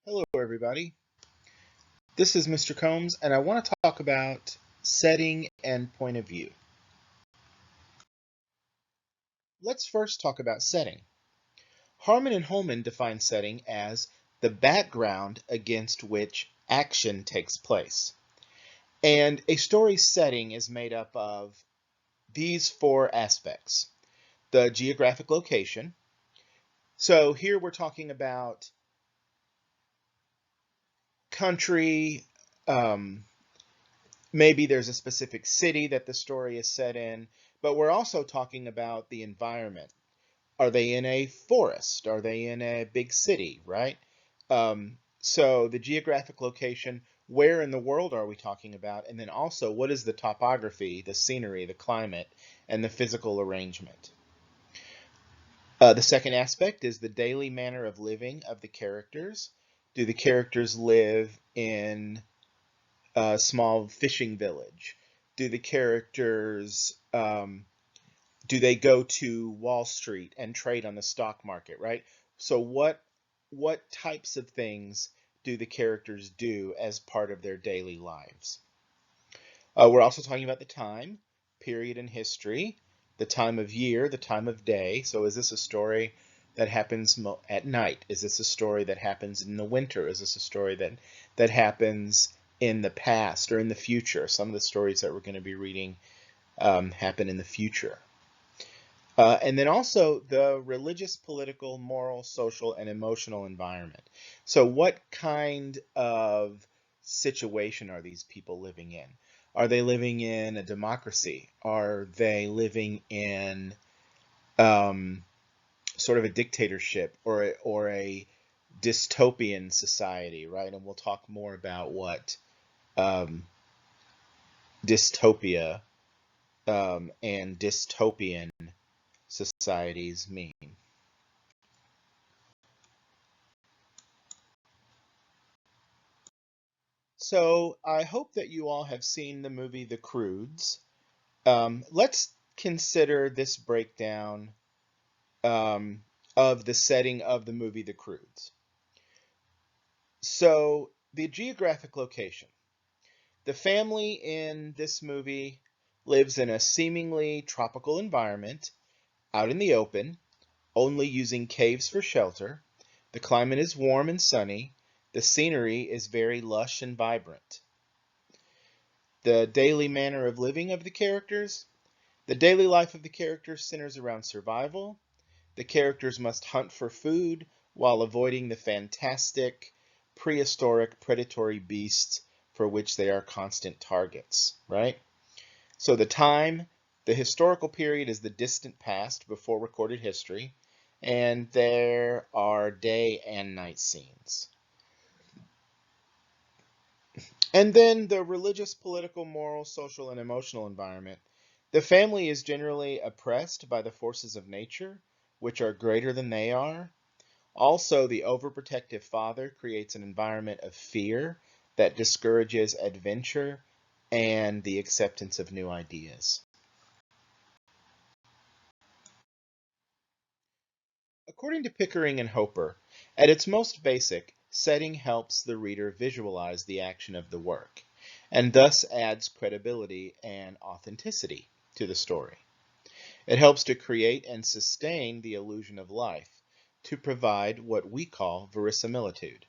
Hello, everybody. This is Mr. Combs, and I want to talk about setting and point of view. Let's first talk about setting. Harman and Holman define setting as the background against which action takes place. And a story's setting is made up of these four aspects. The geographic location. So here we're talking about country, maybe there's a specific city that the story is set in, but we're also talking about the environment. Are they in a forest? Are they in a big city, right? So the geographic location, where in the world are we talking about? And then also, what is the topography, the scenery, the climate, and the physical arrangement? The second aspect is the daily manner of living of the characters. Do the characters live in a small fishing village? Do the characters do they go to Wall Street and trade on the stock market, right? So what types of things do the characters do as part of their daily lives? We're also talking about the time, period in history, the time of year, the time of day. So is this a story that happens at night? Is this a story that happens in the winter? Is this a story that happens in the past or in the future? Some of the stories that we're going to be reading happen in the future. And then also the religious, political, moral, social, and emotional environment. So what kind of situation are these people living in? Are they living in a democracy? Are they living in sort of a dictatorship or a dystopian society, right? And we'll talk more about what um, dystopia and dystopian societies mean. So I hope that you all have seen the movie The Croods. Let's consider this breakdown um, of the setting of the movie The Croods. So the geographic location. The family in this movie lives in a seemingly tropical environment out in the open, only using caves for shelter. The climate is warm and sunny. The scenery is very lush and vibrant. The daily manner of living of the characters. The daily life of the characters centers around survival. The characters must hunt for food while avoiding the fantastic, prehistoric, predatory beasts for which they are constant targets, right? So the historical period is the distant past before recorded history, and there are day and night scenes. And then the religious, political, moral, social, and emotional environment. The family is generally oppressed by the forces of nature, which are greater than they are. Also, the overprotective father creates an environment of fear that discourages adventure and the acceptance of new ideas. According to Pickering and Hopper, at its most basic, setting helps the reader visualize the action of the work, and thus adds credibility and authenticity to the story. It helps to create and sustain the illusion of life, to provide what we call verisimilitude.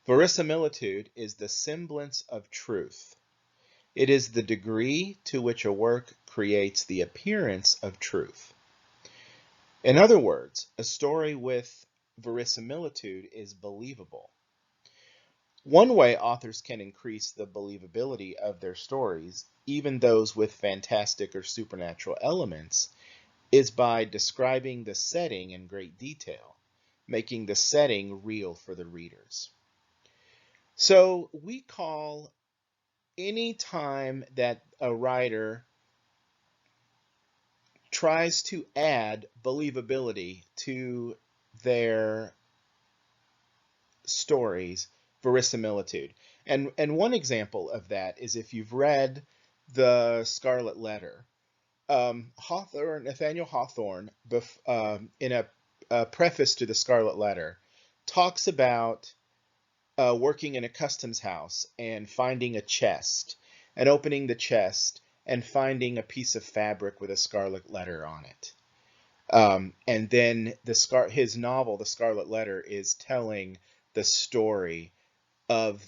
Verisimilitude is the semblance of truth. It is the degree to which a work creates the appearance of truth. In other words, a story with verisimilitude is believable. One way authors can increase the believability of their stories, even those with fantastic or supernatural elements, is by describing the setting in great detail, making the setting real for the readers. So we call any time that a writer tries to add believability to their stories, verisimilitude. And one example of that is if you've read the Scarlet Letter. Nathaniel Hawthorne, in a preface to the Scarlet Letter, talks about working in a customs house and finding a chest and opening the chest and finding a piece of fabric with a scarlet letter on it. And then his novel, The Scarlet Letter, is telling the story of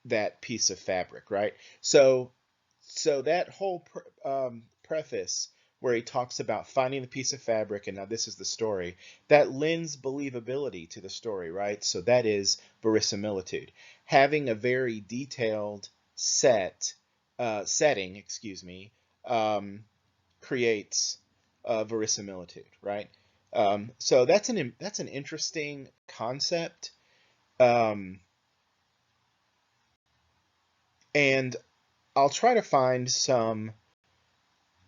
that piece of fabric, right? So that whole preface where he talks about finding the piece of fabric and now this is the story, that lends believability to the story, right? So that is verisimilitude. Having a very detailed setting, excuse me, creates verisimilitude, right? So that's an interesting concept. Um, and I'll try to find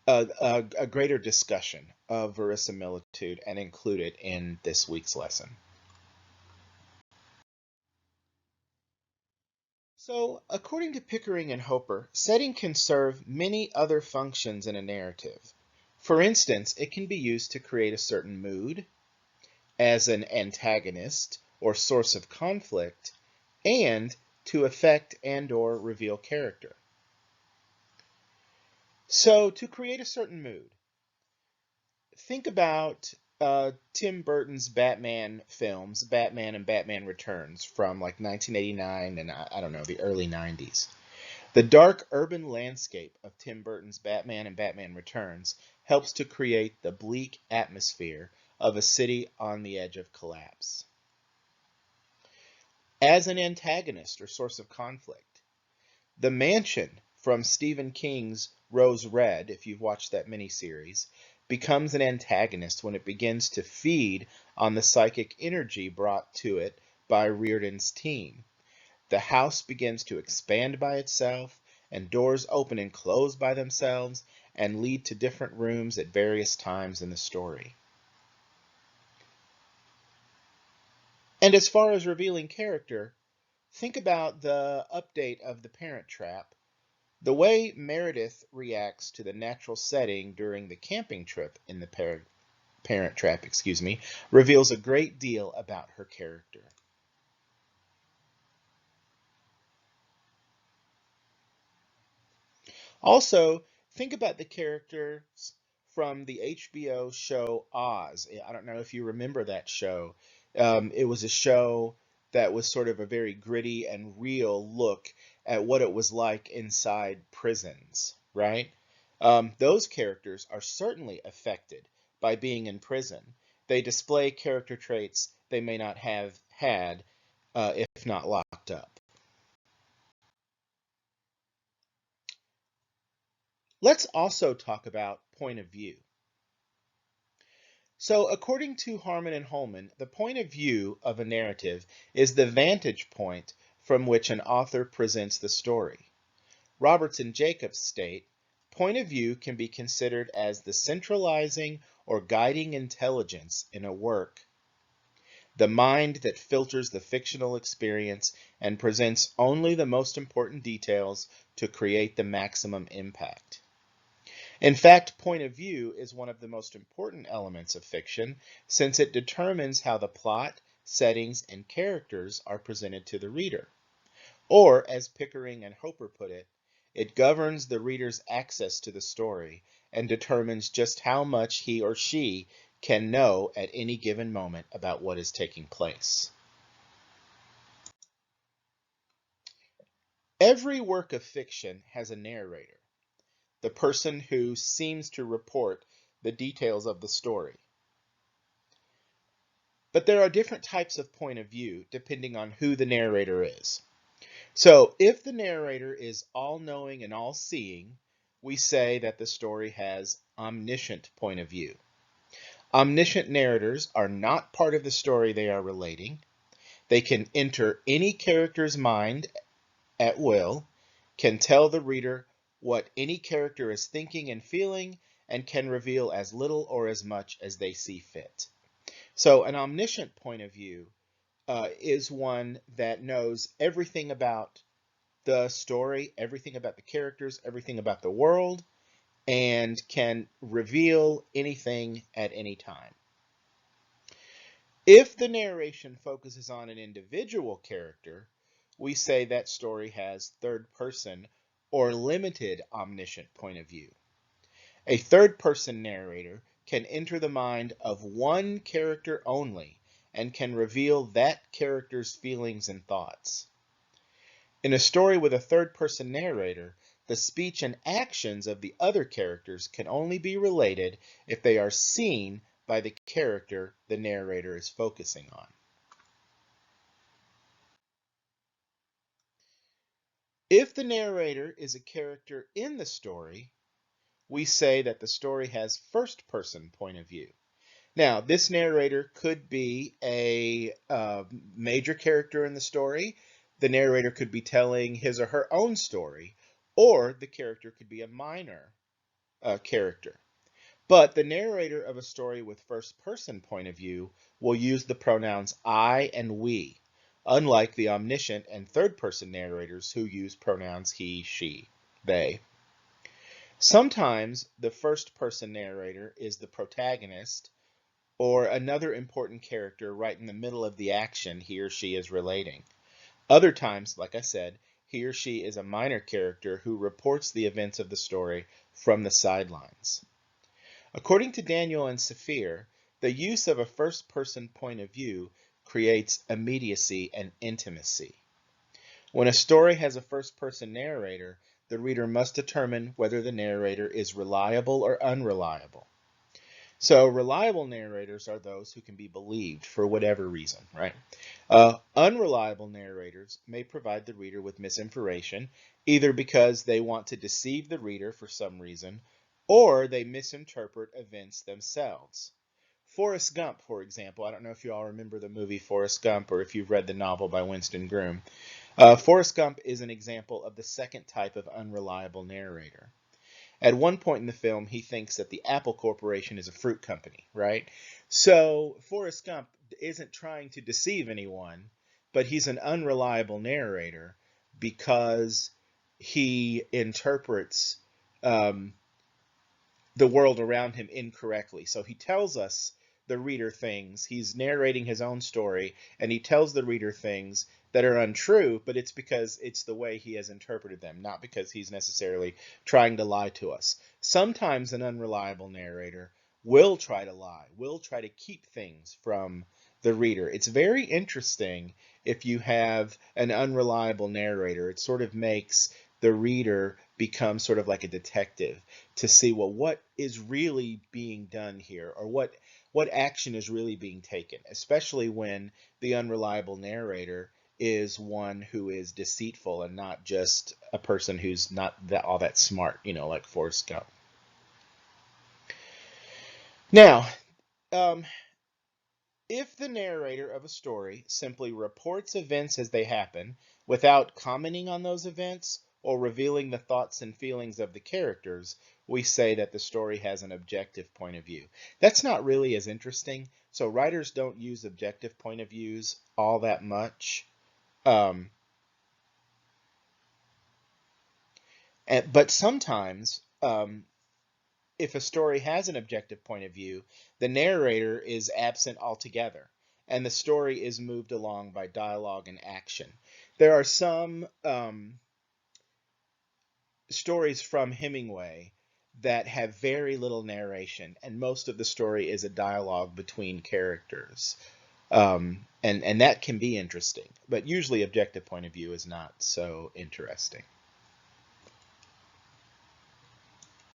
a greater discussion of verisimilitude and include it in this week's lesson. So, according to Pickering and Hopper, setting can serve many other functions in a narrative. For instance, it can be used to create a certain mood, as an antagonist or source of conflict, and to affect and/or reveal character. So, to create a certain mood, think about Tim Burton's Batman films, Batman and Batman Returns from like 1989 and I don't know, the early 90s. The dark urban landscape of Tim Burton's Batman and Batman Returns helps to create the bleak atmosphere of a city on the edge of collapse. As an antagonist or source of conflict, the mansion from Stephen King's Rose Red, if you've watched that miniseries, becomes an antagonist when it begins to feed on the psychic energy brought to it by Reardon's team. The house begins to expand by itself, and doors open and close by themselves and lead to different rooms at various times in the story. And as far as revealing character, think about the update of The Parent Trap. The way Meredith reacts to the natural setting during the camping trip in The Parent Trap, reveals a great deal about her character. Also, think about the characters from the HBO show Oz. I don't know if you remember that show. It was a show that was sort of a very gritty and real look at what it was like inside prisons, right? Those characters are certainly affected by being in prison. They display character traits they may not have had if not locked up. Let's also talk about point of view. So, according to Harman and Holman, the point of view of a narrative is the vantage point from which an author presents the story. Roberts and Jacobs state, point of view can be considered as the centralizing or guiding intelligence in a work, the mind that filters the fictional experience and presents only the most important details to create the maximum impact. In fact, point of view is one of the most important elements of fiction since it determines how the plot, settings, and characters are presented to the reader. Or, as Pickering and Hopper put it, it governs the reader's access to the story and determines just how much he or she can know at any given moment about what is taking place. Every work of fiction has a narrator, the person who seems to report the details of the story. But there are different types of point of view depending on who the narrator is. So if the narrator is all-knowing and all-seeing, we say that the story has omniscient point of view. Omniscient narrators are not part of the story they are relating. They can enter any character's mind at will, can tell the reader what any character is thinking and feeling, and can reveal as little or as much as they see fit. So an omniscient point of view is one that knows everything about the story, everything about the characters, everything about the world, and can reveal anything at any time. If the narration focuses on an individual character, we say that story has third person or limited omniscient point of view. A third person narrator can enter the mind of one character only and can reveal that character's feelings and thoughts. In a story with a third person narrator, the speech and actions of the other characters can only be related if they are seen by the character the narrator is focusing on. If the narrator is a character in the story, we say that the story has first person point of view. Now, this narrator could be a major character in the story. The narrator could be telling his or her own story, or the character could be a minor character. But the narrator of a story with first person point of view will use the pronouns I and we, unlike the omniscient and third person narrators who use pronouns he, she, they. Sometimes the first person narrator is the protagonist or another important character right in the middle of the action he or she is relating. Other times, like I said, he or she is a minor character who reports the events of the story from the sidelines. According to Daniel and Saphir, the use of a first-person point of view creates immediacy and intimacy. When a story has a first-person narrator, the reader must determine whether the narrator is reliable or unreliable. So reliable narrators are those who can be believed for whatever reason, right? Unreliable narrators may provide the reader with misinformation, either because they want to deceive the reader for some reason, or they misinterpret events themselves. Forrest Gump, for example, I don't know if you all remember the movie Forrest Gump or if you've read the novel by Winston Groom. Forrest Gump is an example of the second type of unreliable narrator. At one point in the film, he thinks that the Apple Corporation is a fruit company, right? So Forrest Gump isn't trying to deceive anyone, but he's an unreliable narrator because he interprets um, the world around him incorrectly. So he tells us, the reader, things. He's narrating his own story, and he tells the reader things that are untrue, but it's because it's the way he has interpreted them, not because he's necessarily trying to lie to us. Sometimes an unreliable narrator will try to lie, will try to keep things from the reader. It's very interesting if you have an unreliable narrator. It sort of makes the reader become sort of like a detective to see, well, what is really being done here, or what action is really being taken, especially when the unreliable narrator is one who is deceitful and not just a person who's not all that smart, like Forrest Gump. Now, um, if the narrator of a story simply reports events as they happen without commenting on those events or revealing the thoughts and feelings of the characters, we say that the story has an objective point of view. That's not really as interesting. So writers don't use objective point of views all that much. Um, but sometimes, if a story has an objective point of view, the narrator is absent altogether, and the story is moved along by dialogue and action. There are some stories from Hemingway that have very little narration, and most of the story is a dialogue between characters. And that can be interesting, but usually objective point of view is not so interesting.